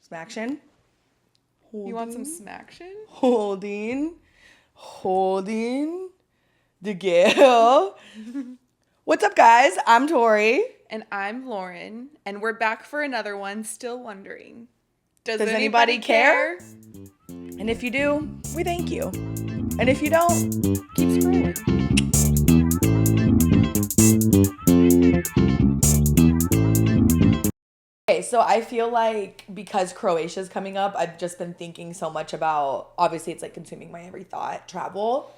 Smaction. You want some smaction? Holding the girl. What's up, guys? I'm Tori. And I'm Loren. And we're back for another one, still wondering. Does anybody care? And if you do, we thank you. And if you don't, keep scrolling. Okay, so I feel like because Croatia's coming up, I've just been thinking so much about, obviously it's like consuming my every thought, travel.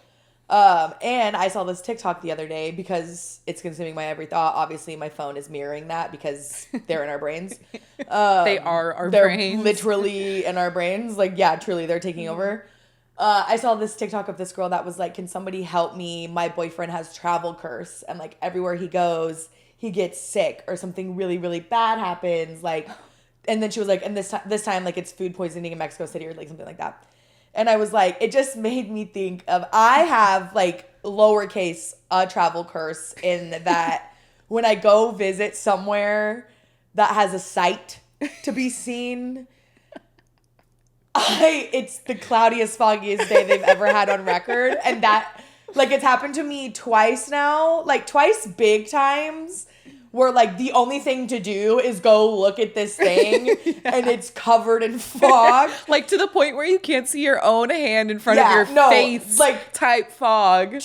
And I saw this TikTok the other day because it's consuming my every thought. Obviously my phone is mirroring that because they're in our brains. They are our brains. They're literally in our brains. Like, yeah, truly, they're taking over. I saw this TikTok of this girl that was like, can somebody help me? My boyfriend has travel curse. And like everywhere he goes, he gets sick or something really, really bad happens. Like, and then she was like, and this time, like it's food poisoning in Mexico City or like something like that. And I was like, it just made me think of, I have like lowercase travel curse in that when I go visit somewhere that has a sight to be seen, it's the cloudiest, foggiest day they've ever had on record. And that, like, it's happened to me twice now, like twice big times, where like the only thing to do is go look at this thing and it's covered in fog. Like to the point where you can't see your own hand in front of your face, like type fog.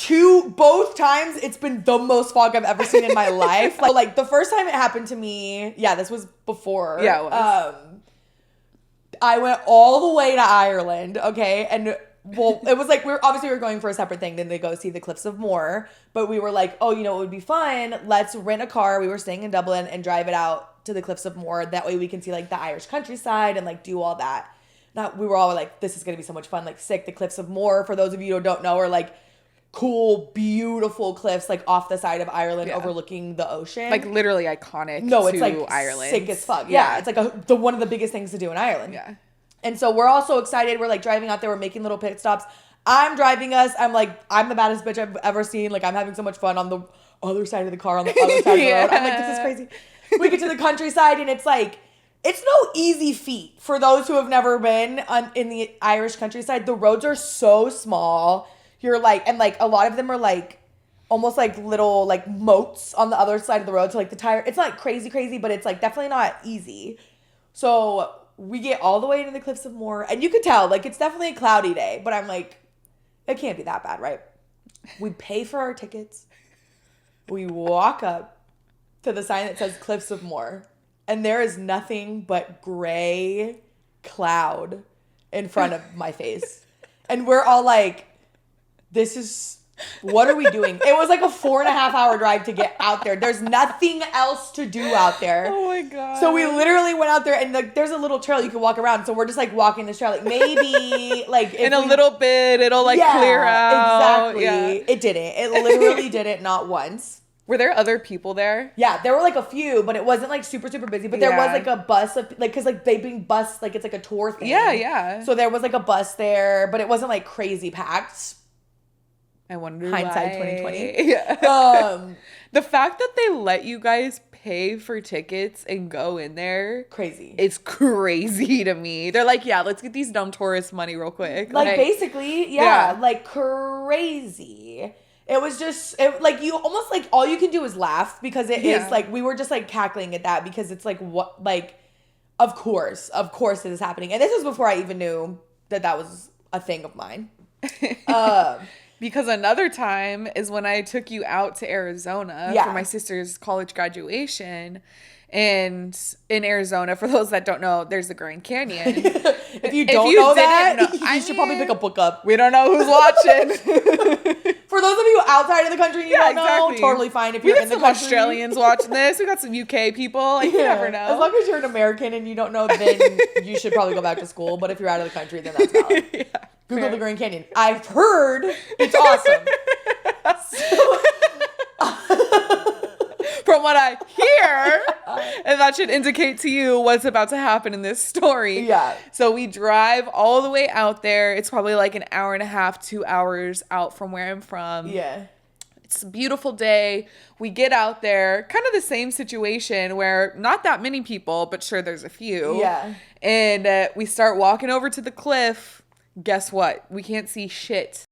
Both times it's been the most fog I've ever seen in my life. Like the first time it happened to me, yeah, this was before. Yeah, it was. I went all the way to Ireland, okay, and well, it was like we were going for a separate thing. Then they go see the Cliffs of Moher, but we were like, oh, you know, it would be fun. Let's rent a car. We were staying in Dublin and drive it out to the Cliffs of Moher. That way we can see like the Irish countryside and like do all that. Now we were all like, this is gonna be so much fun. Like sick. The Cliffs of Moher, for those of you who don't know, are like cool, beautiful cliffs like off the side of Ireland, overlooking the ocean. Like literally iconic. No, it's like Ireland. Sick as fuck. Yeah, it's like one of the biggest things to do in Ireland. Yeah. And so we're all so excited. We're like driving out there. We're making little pit stops. I'm driving us. I'm like, I'm the baddest bitch I've ever seen. Like, I'm having so much fun on the other side of the car, on the other side of the road. I'm like, this is crazy. We get to the countryside and it's like, it's no easy feat for those who have never been in the Irish countryside. The roads are so small. You're like, and like a lot of them are like almost like little like moats on the other side of the road. So like the tire, it's not crazy, but it's like definitely not easy. So we get all the way to the Cliffs of Moher, and you could tell, like, it's definitely a cloudy day, but I'm like, it can't be that bad, right? We pay for our tickets. We walk up to the sign that says Cliffs of Moher, and there is nothing but gray cloud in front of my face. And we're all like, what are we doing? It was like a 4.5-hour drive to get out there. There's nothing else to do out there. Oh my God. So we literally went out there and like there's a little trail you can walk around. So we're just like walking this trail. Like maybe like in a little bit it'll like clear out. Exactly. Yeah. It didn't. It literally didn't, not once. Were there other people there? Yeah, there were like a few, but it wasn't like super busy. But there was like a bus of like, cause like they bring bus, like it's like a tour thing. Yeah. So there was like a bus there, but it wasn't like crazy packed. I wonder hindsight why. 2020. Yeah. The fact that they let you guys pay for tickets and go in there, crazy. It's crazy to me. They're like, yeah, let's get these dumb tourist money real quick. Like basically, yeah, like crazy. It was just like you almost like all you can do is laugh because it is like we were just like cackling at that because it's like what like of course this is happening, and this was before I even knew that was a thing of mine. Because another time is when I took you out to Arizona for my sister's college graduation. And in Arizona, for those that don't know, there's the Grand Canyon. If you know that, you should probably pick a book up. We don't know who's watching. For those of you outside of the country, you don't know, totally fine. If you're in the country. We got some Australians watching this. We got some UK people. Like, you never know. As long as you're an American and you don't know, then you should probably go back to school. But if you're out of the country, then that's valid. Google the Grand Canyon. I've heard it's awesome. From what I hear, and that should indicate to you what's about to happen in this story. Yeah. So we drive all the way out there. It's probably like an hour and a half, 2 hours out from where I'm from. Yeah. It's a beautiful day. We get out there, kind of the same situation where not that many people, but sure, there's a few. Yeah. And we start walking over to the cliff. Guess what? We can't see shit.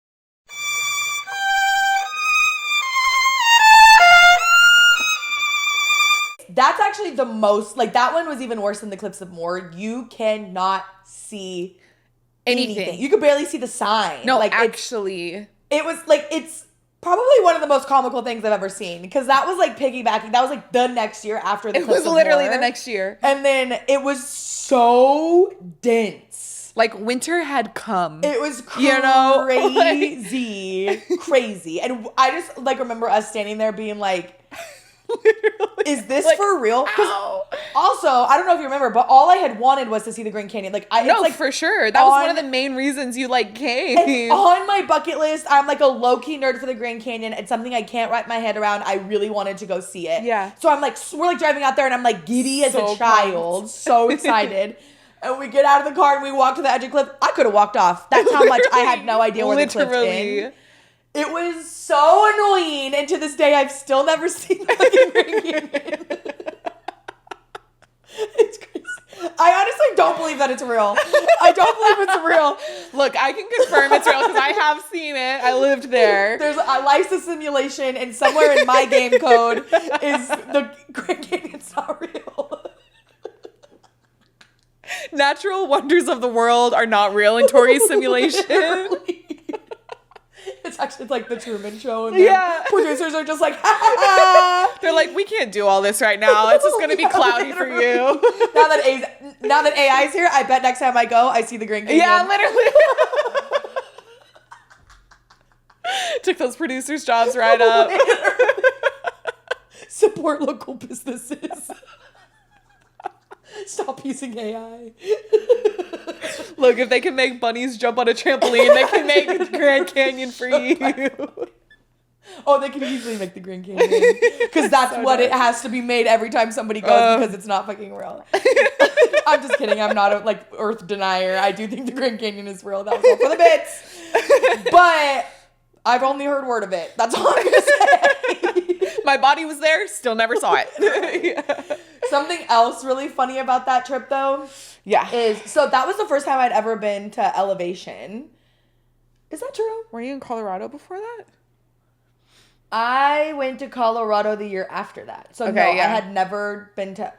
That's actually the most, like, that one was even worse than the Cliffs of Moher. You cannot see anything. You could barely see the sign. No, like, actually. It was, like, it's probably one of the most comical things I've ever seen. Because that was, like, piggybacking. That was, like, the next year after the Cliffs of Moher. It was literally the next year. And then it was so dense. Like, winter had come. It was crazy. Crazy. And I just, like, remember us standing there being like, literally. Is this like, for real? Because also, I don't know if you remember, but all I had wanted was to see the Grand Canyon. Like, no, like, for sure. That was one of the main reasons you, like, came. On my bucket list, I'm like a low-key nerd for the Grand Canyon. It's something I can't wrap my head around. I really wanted to go see it. Yeah. So I'm like, we're like driving out there and I'm like giddy as a child. So excited. And we get out of the car and we walk to the edge of the cliff. I could have walked off. That's how much I had no idea where the cliff is. It was so annoying, and to this day, I've still never seen the fucking Grand Canyon. It's crazy. I honestly don't believe that it's real. I don't believe it's real. Look, I can confirm it's real because I have seen it. I lived there. There's a license simulation, and somewhere in my game code is the Grand Canyon's not real. Natural wonders of the world are not real in Tori's simulation. Literally. It's actually like the Truman Show, and producers are just like, ha, ha, ha. They're like, we can't do all this right now. It's just gonna be cloudy for you. Now that AI's here, I bet next time I go, I see the Grand Canyon. Yeah, literally. Took those producers' jobs right up. Support local businesses. Stop using AI. Look, if they can make bunnies jump on a trampoline, they can make Grand Canyon for you. Oh, they can easily make the Grand Canyon. Because that's so what it has to be made every time somebody goes because it's not fucking real. I'm just kidding. I'm not a earth denier. I do think the Grand Canyon is real. That was all for the bits. But I've only heard word of it. That's all I'm going to say. My body was there, still never saw it. Yeah. Something else really funny about that trip, though, so that was the first time I'd ever been to Elevation. Is that true? Were you in Colorado before that? I went to Colorado the year after that. So I had never been to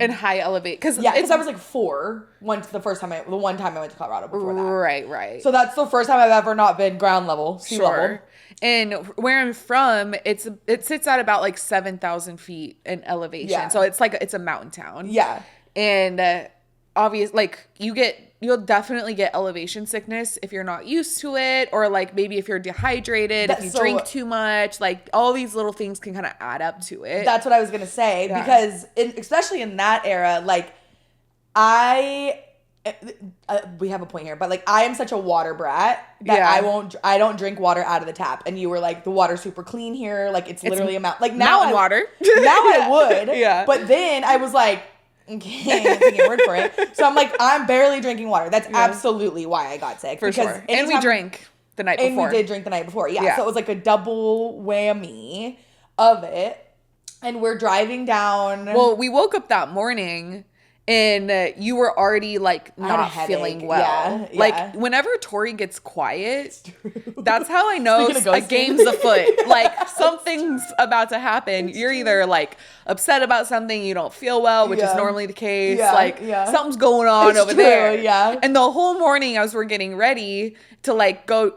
in high elevate because I was like 4. The one time I went to Colorado before that. Right. So that's the first time I've ever not been ground level, sea level. And where I'm from, it sits at about like 7,000 feet in elevation. Yeah. So it's like it's a mountain town. Yeah. And obvious, like you'll definitely get elevation sickness if you're not used to it, or like maybe if you're dehydrated, if you drink too much, like all these little things can kind of add up to it. That's what I was gonna say because especially in that era, like we have a point here, but like I am such a water brat that I don't drink water out of the tap. And you were like, the water's super clean here, like it's literally a mountain. Like now mountain water. Now I would. Yeah. But then I was like, okay, I'm taking your word for it. So I'm like, I'm barely drinking water. That's absolutely why I got sick. For sure. And we drank the night before. And we did drink the night before. Yeah. So it was like a double whammy of it. And we're driving down. Well, we woke up that morning and you were already like not feeling well. Yeah. Like whenever Tori gets quiet, that's how I know a game's afoot. Like something's about to happen. You're either like upset about something, you don't feel well, which is normally the case. Like something's going on over there. Yeah. And the whole morning as we're getting ready to like go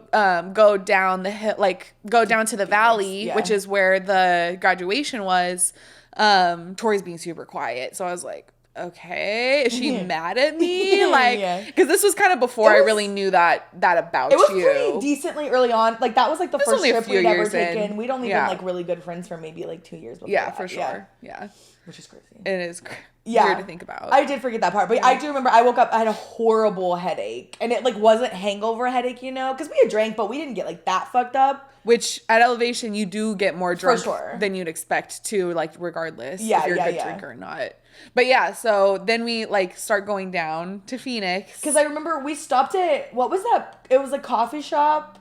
down the hill, like go down to the valley, which is where the graduation was. Tori's being super quiet. So I was like, okay, is she mad at me? Like, because this was kind of before I really knew that about you. It was pretty decently early on. Like, that was like the first trip we'd ever taken. We'd only been like really good friends for maybe like 2 years before. Yeah, for sure. Yeah. Which is crazy. It is weird to think about. I did forget that part. But I do remember I woke up, I had a horrible headache. And it like wasn't hangover headache, you know? Because we had drank, but we didn't get like that fucked up. Which at elevation, you do get more drunk than you'd expect to, like regardless if you're a good drinker or not. But yeah, so then we like start going down to Phoenix. Because I remember we stopped at, what was that? It was a coffee shop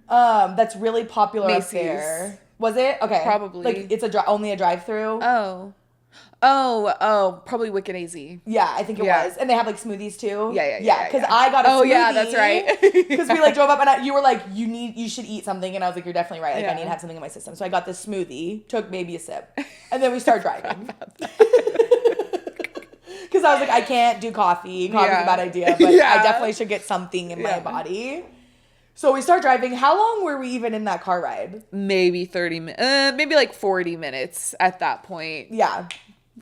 that's really popular up there. Was it? Okay. Probably. Like, it's only a drive-through? Oh, probably Wicked AZ. Yeah, I think it was. And they have, like, smoothies, too? Yeah. Because I got a smoothie. Oh, yeah, that's right. Because we, like, drove up, and you were like, you should eat something. And I was like, you're definitely right. Like, I need to have something in my system. So I got this smoothie, took maybe a sip. And then we started driving. Because I was like, I can't do coffee. Coffee's a bad idea. But I definitely should get something in my body. So we start driving. How long were we even in that car ride? Maybe 30 minutes. Maybe like 40 minutes at that point. Yeah.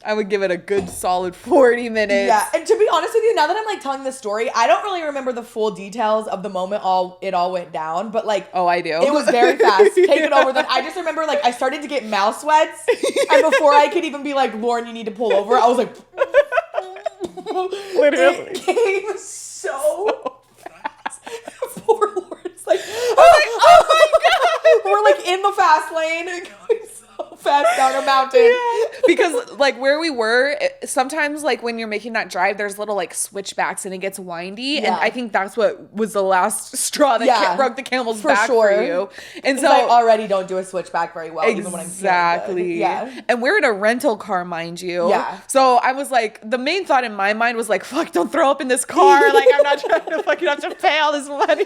I would give it a good solid 40 minutes. Yeah. And to be honest with you, now that I'm like telling this story, I don't really remember the full details of the moment it all went down. But like, oh, I do. It was very fast. Take it over. Then I just remember like I started to get mouth sweats. And before I could even be like, Lauren, you need to pull over, I was like, literally. It came so fast. Poor Lauren's like, oh my God. We're like in the fast lane and going so fast down a mountain. Yeah. Because like where we were, sometimes like when you're making that drive, there's little like switchbacks and it gets windy. And I think that's what was the last straw that broke the camel's back for you. And so I already don't do a switchback very well, even when I'm feeling good. Yeah. And we're in a rental car, mind you. Yeah. So I was like, the main thought in my mind was like, fuck, don't throw up in this car. Like I'm not trying to fucking have to pay all this money.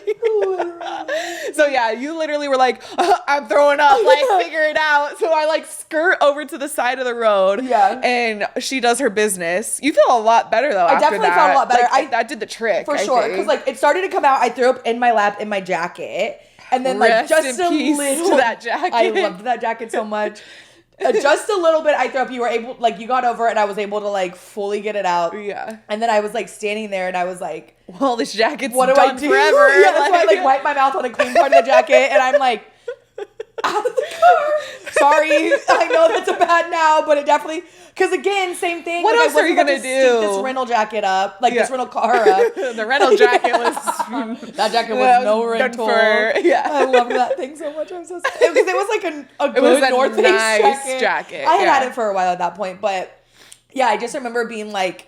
So yeah, you literally were like, I'm throwing up, like figure it out. So I like skirt over to the side of the road. Yeah. And she does her business. You feel a lot better though. I definitely felt a lot better. Like, that did the trick. For sure. Because like it started to come out. I threw up in my lap in my jacket. And then like just a little. To that jacket. I loved that jacket so much. Just a little bit I threw up. You were able, like you got over it and I was able to like fully get it out. Yeah. And then I was like standing there and I was like, well, this jacket's what do done I do? Forever. Yeah, so I like wipe my mouth on a clean part of the jacket and I'm like, out of the car. Sorry, I know that's a bad now, but it definitely, because again, same thing. What like, else are you gonna do? This rental jacket up, like this rental car up. The rental jacket was that jacket was no rental. I loved that thing so much. I'm so sad because it was like a good North Face jacket. I had it for a while at that point, but yeah, I just remember being like,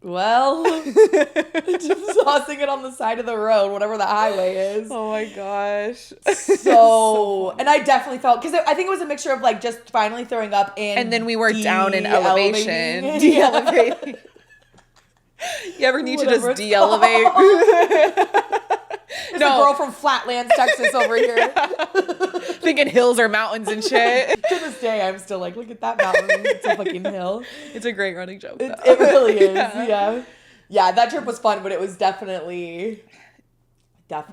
well, just tossing it on the side of the road, whatever the highway is. Oh my gosh. So and I definitely felt, because I think it was a mixture of like just finally throwing up and then we were down in elevation. De-elevating. You ever need to just de-elevate? There's a girl from Flatlands, Texas over here. Thinking hills are mountains and shit. To this day, I'm still like, look at that mountain. It's a fucking hill. It's a great running joke, though. It really is, yeah. Yeah, that trip was fun, but it was definitely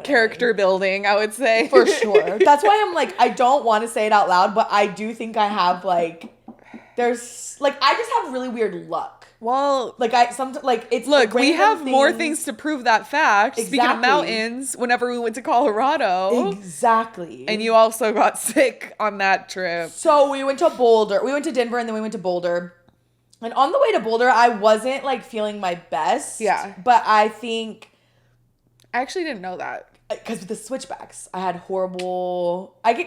character building, I would say. For sure. That's why I'm like, I don't want to say it out loud, but I do think I have like, I just have really weird luck. Well, it's look, we have more things to prove that fact. Exactly. Speaking of mountains, whenever we went to Colorado. Exactly. And you also got sick on that trip. So we went to Boulder. We went to Denver and then we went to Boulder. And on the way to Boulder, I wasn't like feeling my best. Yeah. But I think I actually didn't know that. Because with the switchbacks, I get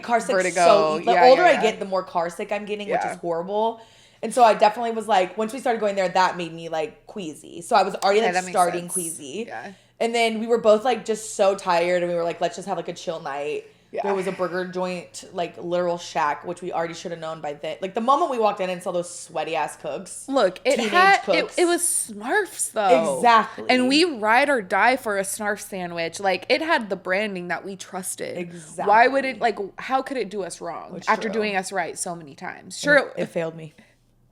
car sick vertigo. The older I get, the more car sick I'm getting, which is horrible. And so I definitely was like, once we started going there, that made me like queasy. So I was already starting queasy. Yeah. And then we were both like just so tired and we were like, let's just have like a chill night. Yeah. There was a burger joint, like literal shack, which we already should have known by then. Like the moment we walked in and saw those sweaty ass cooks. Look, it was Snarfs though. Exactly. And we ride or die for a Snarf sandwich. Like it had the branding that we trusted. Exactly. Why would it how could it do us wrong after doing us right so many times? Sure. It failed me.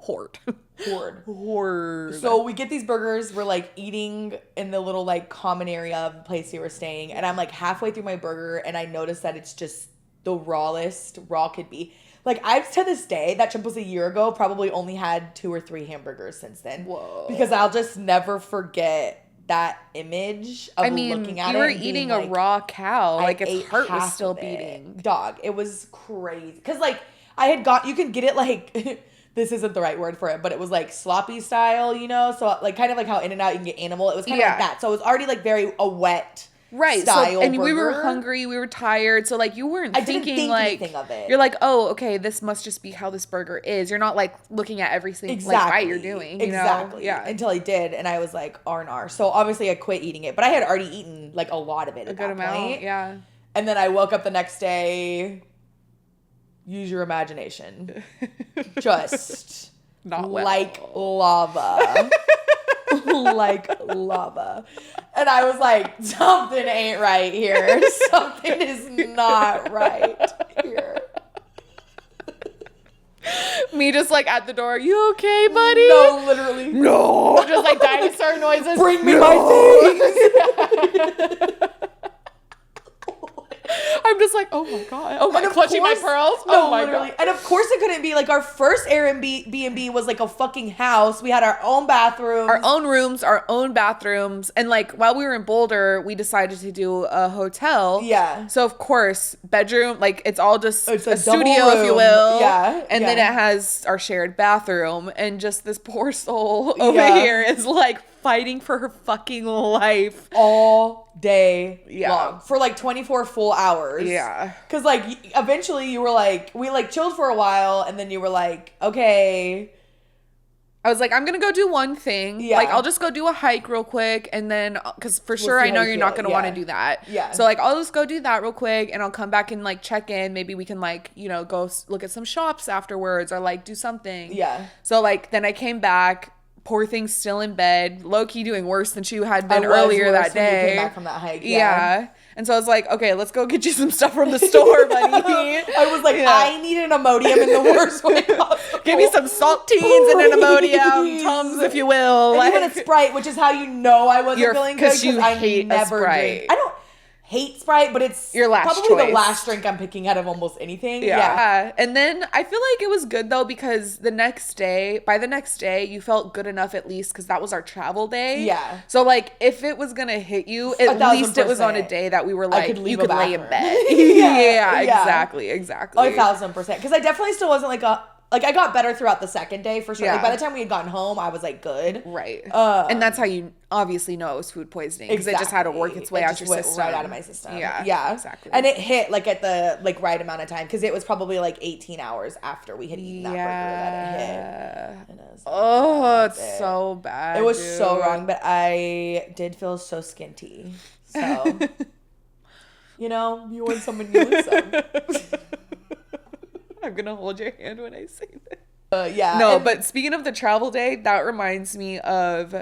Horde. So we get these burgers. We're like eating in the little like common area of the place we were staying. And I'm like halfway through my burger and I noticed that it's just the rawest raw could be. Like I've to this day, that trip was a year ago, probably only had 2 or 3 hamburgers since then. Whoa. Because I'll just never forget that image of looking at it. You were eating a raw cow. Like its heart was still beating. Dog. It was crazy. Because like you can get it like... This isn't the right word for it, but it was like sloppy style, you know? So like kind of like how In-N-Out you can get animal. It was kind of like that. So it was already like very a wet style and burger. We were hungry, we were tired. So like you weren't thinking like anything of it. You're like, oh, okay, this must just be how this burger is. You're not like looking at every single bite you're doing. You know? Yeah. Until I did, and I was like R&R. So obviously I quit eating it, but I had already eaten like a lot of it. A good amount. Yeah. And then I woke up the next day. use your imagination. Just not well. Like lava. Like lava. And I was like, something ain't right here. Something is not right here. Me just like at the door, you okay, buddy? No, literally. No. Just like dinosaur noises. Bring me my things. I'm just like, oh my God. Oh my, clutching my pearls. No, oh my literally. God. And of course it couldn't be like our first Airbnb was like a fucking house. We had our own bathrooms. Our own rooms, our own bathrooms. And like while we were in Boulder, we decided to do a hotel. Yeah. So of course, bedroom, like it's all just it's a studio, if you will. Yeah. And then it has our shared bathroom. And just this poor soul over here is like fighting for her fucking life all day long for like 24 full hours. Yeah. Because like eventually you were like, we like chilled for a while and then you were like, okay. I was like, I'm going to go do one thing. Yeah. Like, I'll just go do a hike real quick. And then, because for sure I know you're not going to want to do that. Yeah. So like, I'll just go do that real quick and I'll come back and like check in. Maybe we can like, you know, go look at some shops afterwards or like do something. Yeah. So like, then I came back. Poor thing's still in bed, low-key doing worse than she had been earlier that day. When you came back from that hike. Yeah. And so I was like, okay, let's go get you some stuff from the store, buddy. I was like, I need an Imodium in the worst way possible. Give me some saltines and an Imodium, Tums, if you will. And even a Sprite, which is how you know I wasn't feeling good because I hate never drink. I don't hate Sprite, but it's your last probably choice. The last drink I'm picking out of almost anything. Yeah. And then I feel like it was good though, because by the next day, you felt good enough at least because that was our travel day. Yeah. So like if it was going to hit you, at least it was on a day that we were like, you could lay in bed. yeah, exactly. Oh, 1,000%. Because I definitely still wasn't like I got better throughout the second day for sure. Yeah. Like by the time we had gotten home, I was like good. Right. And that's how you obviously know it was food poisoning because it just had to work its way out your system. Right out of my system. Yeah. Yeah. Exactly. And it hit like at the like right amount of time because it was probably like 18 hours after we had eaten that burger that it hit. And it was it's so bad. It was so wrong, but I did feel so skinty. So you know, you win some and you lose some. I'm going to hold your hand when I say that. Yeah. No, but speaking of the travel day, that reminds me of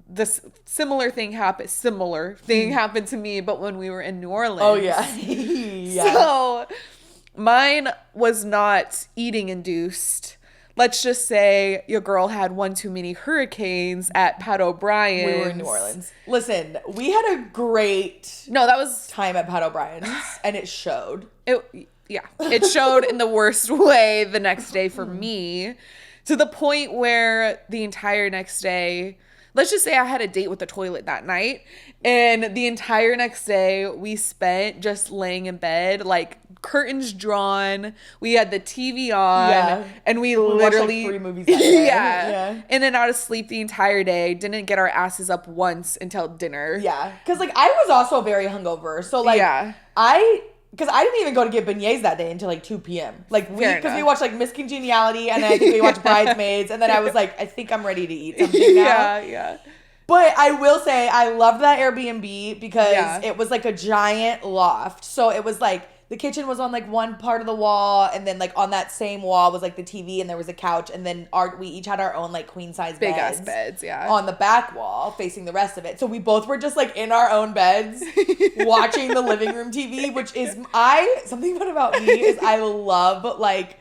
this similar thing happened to me, but when we were in New Orleans. Oh, yeah. Yeah. So mine was not eating induced. Let's just say your girl had one too many hurricanes at Pat O'Brien's. We were in New Orleans. Listen, we had a great time at Pat O'Brien's, and it showed. Yeah, it showed in the worst way the next day for me, to the point where the entire next day, let's just say I had a date with the toilet that night, and the entire next day we spent just laying in bed, like curtains drawn. We had the TV on, and we literally watched like 3 movies that day. Yeah, in and out of sleep the entire day. Didn't get our asses up once until dinner. Yeah, because like I was also very hungover, so like because I didn't even go to get beignets that day until like 2 p.m. Like because we watched like Miss Congeniality and I think we watched Bridesmaids, and then I was like, I think I'm ready to eat something now. Yeah. But I will say I loved that Airbnb because it was like a giant loft. So it was like the kitchen was on like one part of the wall, and then like on that same wall was like the TV, and there was a couch, and then we each had our own like queen size big ass beds, on the back wall facing the rest of it. So we both were just like in our own beds watching the living room TV, which is something fun about me is I love like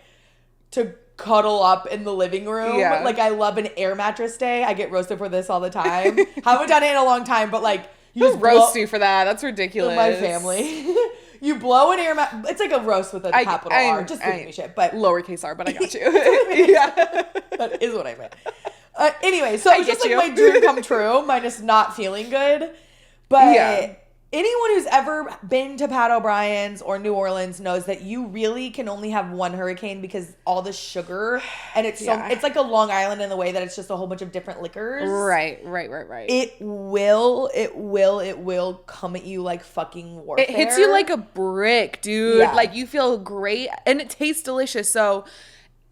to cuddle up in the living room. Yeah. Like I love an air mattress day. I get roasted for this all the time. Haven't done it in a long time, but like you just roast you for that. That's ridiculous. My family. You blow an air mattress. It's like a roast with a capital R. Just giving me shit, but lowercase r. But I got you. Yeah, that is what I meant. Anyway, so it was just like my dream come true, minus not feeling good. But anyone who's ever been to Pat O'Brien's or New Orleans knows that you really can only have one hurricane because all the sugar, and it's it's like a Long Island in the way that it's just a whole bunch of different liquors. Right. It will come at you like fucking warfare. It hits you like a brick, dude. Yeah. Like you feel great and it tastes delicious. So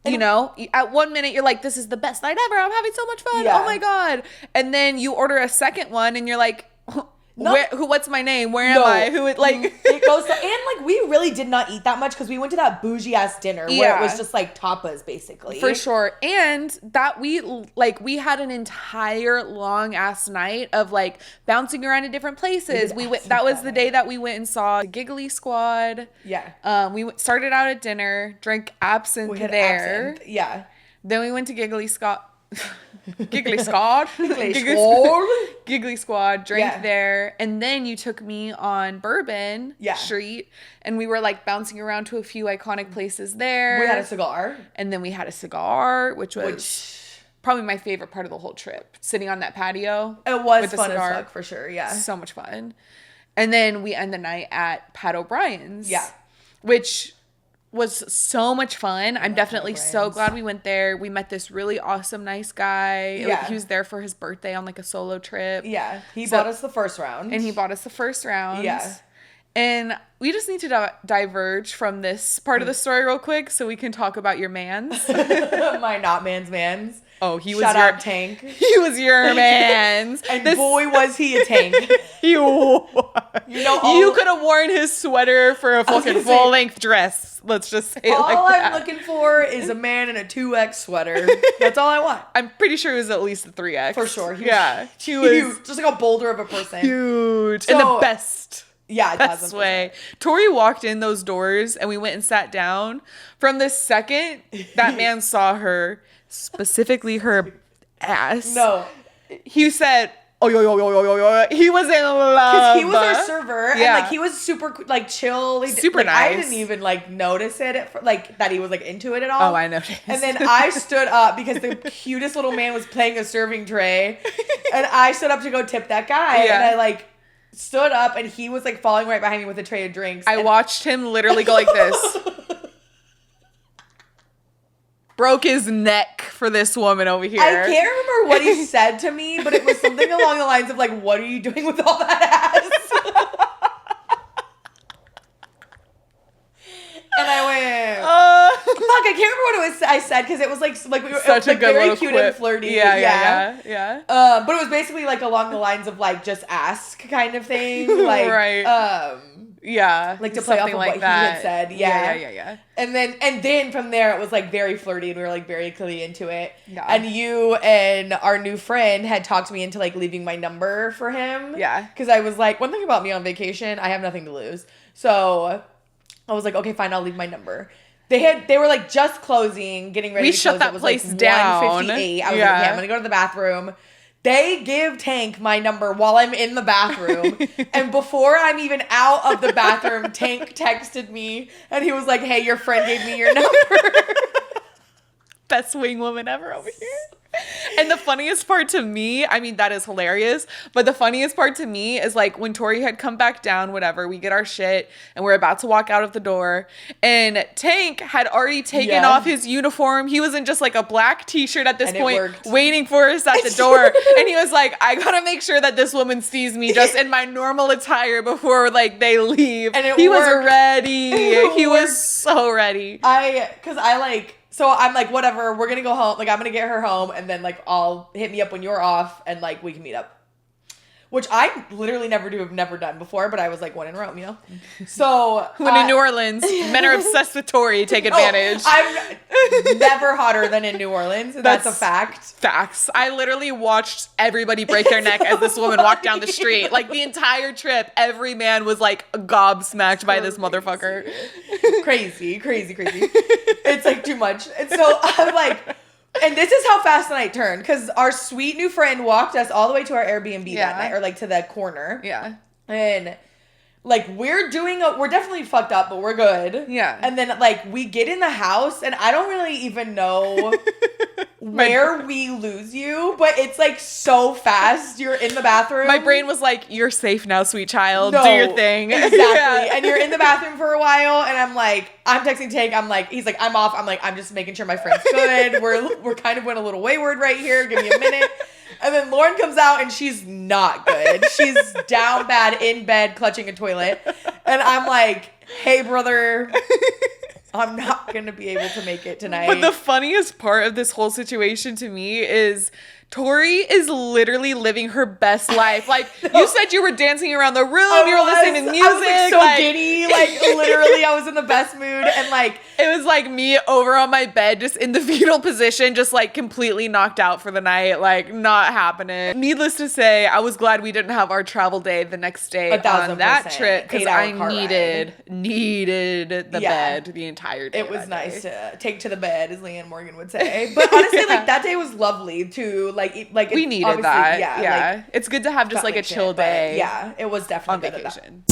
you know, at 1 minute you're like, this is the best night ever. I'm having so much fun. Yeah. Oh my God. And then you order a second one and you're like, What's my name? Where am I? Who it like? It goes to, and like we really did not eat that much because we went to that bougie ass dinner where it was just like tapas basically. For sure. And that we had an entire long ass night of like bouncing around in different places. That was the day that we went and saw the Giggly Squad. Yeah. We started out at dinner, drank absinthe there. Absinthe. Yeah. Then we went to Giggly Squad. Giggly Squad. Giggly Squad. Drank there. And then you took me on Bourbon Street. And we were like bouncing around to a few iconic places there. We had a cigar. And then we had a cigar, which was probably my favorite part of the whole trip. Sitting on that patio. It was fun as fuck for sure. Yeah. So much fun. And then we end the night at Pat O'Brien's. Yeah. Which was so much fun. I'm definitely so glad we went there. We met this really awesome, nice guy. Yeah. He was there for his birthday on like a solo trip. Yeah. He bought us the first round. Yeah. And we just need to diverge from this part of the story real quick so we can talk about your mans. My not mans. Oh, he was Shout out Tank. He was your man's. And boy, was he a tank. You could have worn his sweater for a fucking full-length dress. Let's just say it like that. All I'm looking for is a man in a 2X sweater. That's all I want. I'm pretty sure it was at least a 3X. For sure. He was just like a boulder of a person. Huge. In the best. Yeah, best way. Tori walked in those doors and we went and sat down. From the second that man saw her, specifically her ass. No. He said, oh, yo. He was in love. Because he was our server. And like he was super like chill. Super nice. I didn't even like notice it that he was like into it at all. Oh, I noticed. And then I stood up because the cutest little man was playing a serving tray. And I stood up to go tip that guy. Yeah. And I like stood up and he was like following right behind me with a tray of drinks. I watched him literally go like this. Broke his neck for this woman over here. I can't remember what he said to me, but it was something along the lines of like, what are you doing with all that ass? And I went, fuck, I can't remember what it was I said because it was like we were such a good very cute quip. And flirty. Yeah. But it was basically like along the lines of like just ask kind of thing. Like right. Yeah. Like to play off of like what that. He had said. Yeah. And then from there it was like very flirty and we were like very clearly into it. Yeah. And you and our new friend had talked me into like leaving my number for him. Yeah. Because I was like, one thing about me on vacation, I have nothing to lose. So I was like, okay, fine, I'll leave my number. They were like just closing, getting ready to close. Shut that place like down. 1:58. I was like, okay, I'm gonna go to the bathroom. They give Tank my number while I'm in the bathroom. And before I'm even out of the bathroom, Tank texted me and he was like, hey, your friend gave me your number. Best wing woman ever over here. And the funniest part to me, I mean, that is hilarious. But the funniest part to me is like when Tori had come back down, whatever, we get our shit and we're about to walk out of the door. And Tank had already taken off his uniform. He was in just like a black t-shirt at this point, waiting for us at the door. And he was like, I gotta make sure that this woman sees me just in my normal attire before like they leave. And he was ready. He was so ready. So I'm like, whatever, we're going to go home. Like, I'm going to get her home and then like, I'll hit me up when you're off and like, we can meet up. Which I literally have never done before, but I was like, when in Rome, you know? So. When in New Orleans, men are obsessed with Tori, take advantage. I'm never hotter than in New Orleans. That's a fact. Facts. I literally watched everybody break their neck as this woman walked down the street. Like the entire trip, every man was like gobsmacked by this motherfucker. Crazy. It's like too much. And so I'm like, and this is how fast the night turned because our sweet new friend walked us all the way to our Airbnb that night, or like to the corner. Yeah. And like we're definitely fucked up, but we're good. Yeah. And then like we get in the house and I don't really even know where we lose you, but it's like so fast. You're in the bathroom. My brain was like, you're safe now, sweet child. Do your thing. Exactly. Yeah. And you're in the bathroom for a while and I'm texting Tank. He's like, I'm off. I'm like, I'm just making sure my friend's good. We're kind of went a little wayward right here. Give me a minute. And then Loren comes out and she's not good. She's down bad in bed, clutching a toilet. And I'm like, hey, brother, I'm not going to be able to make it tonight. But the funniest part of this whole situation to me is Tori is literally living her best life. Like, you said you were dancing around the room, you were listening to music. I was like so giddy. Like, literally, I was in the best mood. And like, it was like me over on my bed, just in the fetal position, just like completely knocked out for the night. Like, not happening. Needless to say, I was glad we didn't have our travel day the next day on that trip, because I needed the bed the entire day. It was nice to take to the bed, as Leanne Morgan would say. But honestly, like, that day was lovely too. Like we needed that. Yeah. Like, it's good to have just like a chill day. Yeah, it was definitely on vacation.